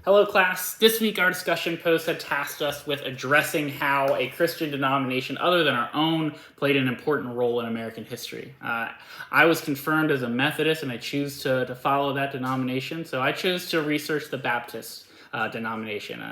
Hello class. This week our discussion post had tasked us with addressing how a Christian denomination other than our own played an important role in American history. I was confirmed as a Methodist and I choose to follow that denomination, so I chose to research the Baptist denomination.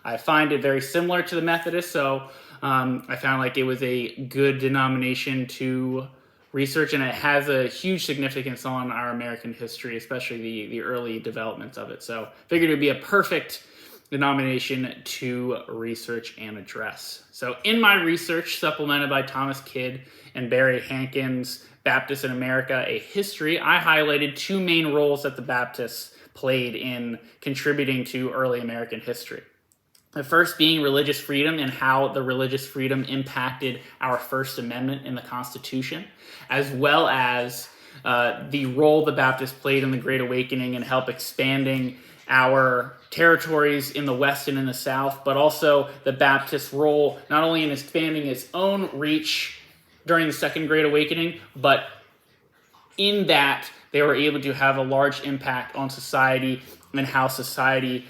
I find it very similar to the Methodist, so I found like it was a good denomination to research, and it has a huge significance on our American history, especially the early developments of it. So I figured it would be a perfect denomination to research and address. So in my research, supplemented by Thomas Kidd and Barry Hankins' Baptists in America, A History, I highlighted two main roles that the Baptists played in contributing to early American history. The first being religious freedom and how the religious freedom impacted our First Amendment in the Constitution, as well as the role the Baptists played in the Great Awakening and help expanding our territories in the West and in the South, but also the Baptist role not only in expanding its own reach during the Second Great Awakening, but in that they were able to have a large impact on society and how society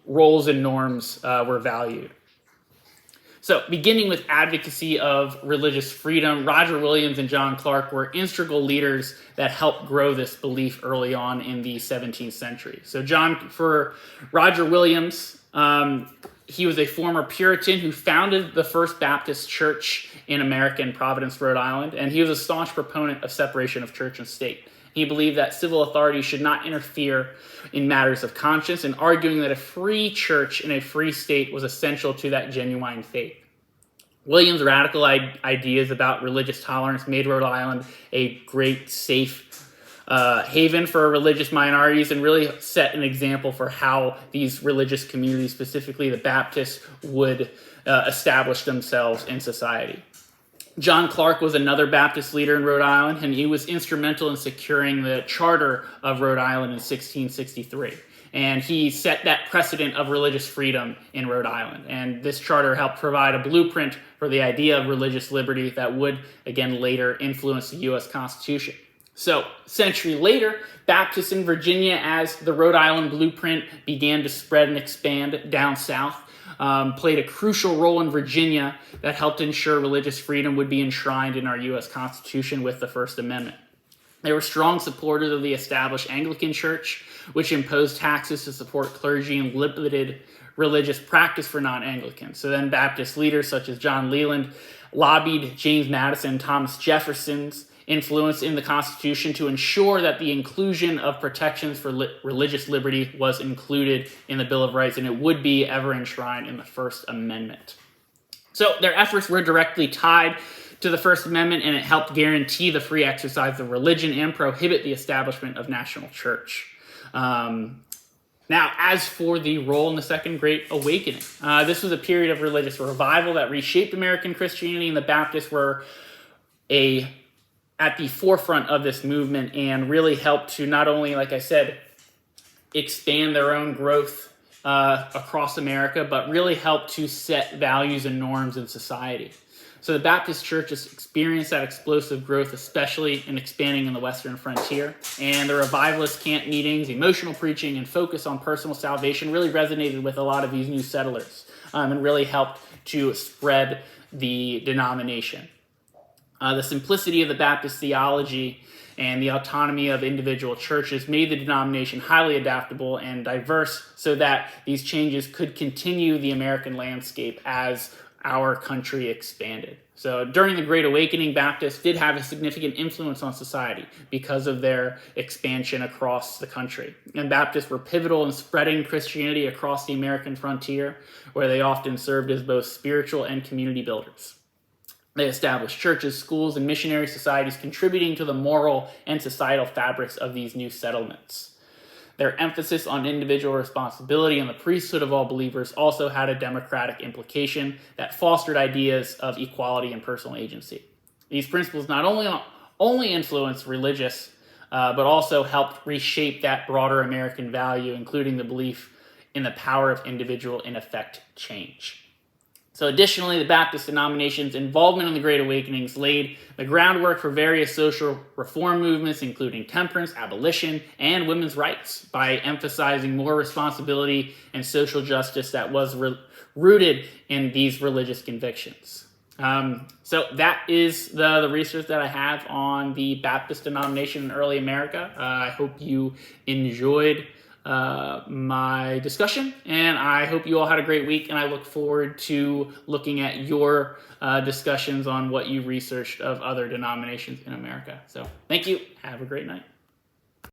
roles and norms were valued. So beginning with advocacy of religious freedom, Roger Williams and John Clarke were integral leaders that helped grow this belief early on in the 17th century. So for Roger Williams, he was a former Puritan who founded the First Baptist Church in America in Providence, Rhode Island, and he was a staunch proponent of separation of church and state. He believed that civil authority should not interfere in matters of conscience, and arguing that a free church in a free state was essential to that genuine faith. Williams' radical ideas about religious tolerance made Rhode Island a great, safe haven for religious minorities and really set an example for how these religious communities, specifically the Baptists, would establish themselves in society. John Clarke was another Baptist leader in Rhode Island, and he was instrumental in securing the charter of Rhode Island in 1663. And he set that precedent of religious freedom in Rhode Island. And this charter helped provide a blueprint for the idea of religious liberty that would, again, later influence the U.S. Constitution. So, a century later, Baptists in Virginia, as the Rhode Island blueprint began to spread and expand down south, played a crucial role in Virginia that helped ensure religious freedom would be enshrined in our U.S. Constitution with the First Amendment. They were strong supporters of the established Anglican Church, which imposed taxes to support clergy and limited religious practice for non-Anglicans. So then Baptist leaders such as John Leland lobbied James Madison and Thomas Jefferson's influence in the Constitution to ensure that the inclusion of protections for religious liberty was included in the Bill of Rights, and it would be ever enshrined in the First Amendment. So their efforts were directly tied to the First Amendment, and it helped guarantee the free exercise of religion and prohibit the establishment of national church. Now, as for the role in the Second Great Awakening, this was a period of religious revival that reshaped American Christianity, and the Baptists were at the forefront of this movement and really helped to not only, like I said, expand their own growth across America, but really helped to set values and norms in society. So the Baptist Church has experienced that explosive growth, especially in expanding in the Western frontier. And the revivalist camp meetings, emotional preaching, and focus on personal salvation really resonated with a lot of these new settlers and really helped to spread the denomination. The simplicity of the Baptist theology and the autonomy of individual churches made the denomination highly adaptable and diverse so that these changes could continue the American landscape as our country expanded. So during the Great Awakening, Baptists did have a significant influence on society because of their expansion across the country. And Baptists were pivotal in spreading Christianity across the American frontier, where they often served as both spiritual and community builders. They established churches, schools, and missionary societies, contributing to the moral and societal fabrics of these new settlements. Their emphasis on individual responsibility and the priesthood of all believers also had a democratic implication that fostered ideas of equality and personal agency. These principles not only influenced religious, but also helped reshape that broader American value, including the belief in the power of individual and effect change. So additionally, the Baptist denomination's involvement in the Great Awakenings laid the groundwork for various social reform movements, including temperance, abolition, and women's rights, by emphasizing more responsibility and social justice that was rooted in these religious convictions. So that is the research that I have on the Baptist denomination in early America. I hope you enjoyed my discussion, and I hope you all had a great week, and I look forward to looking at your discussions on what you researched of other denominations in America. So thank you. Have a great night.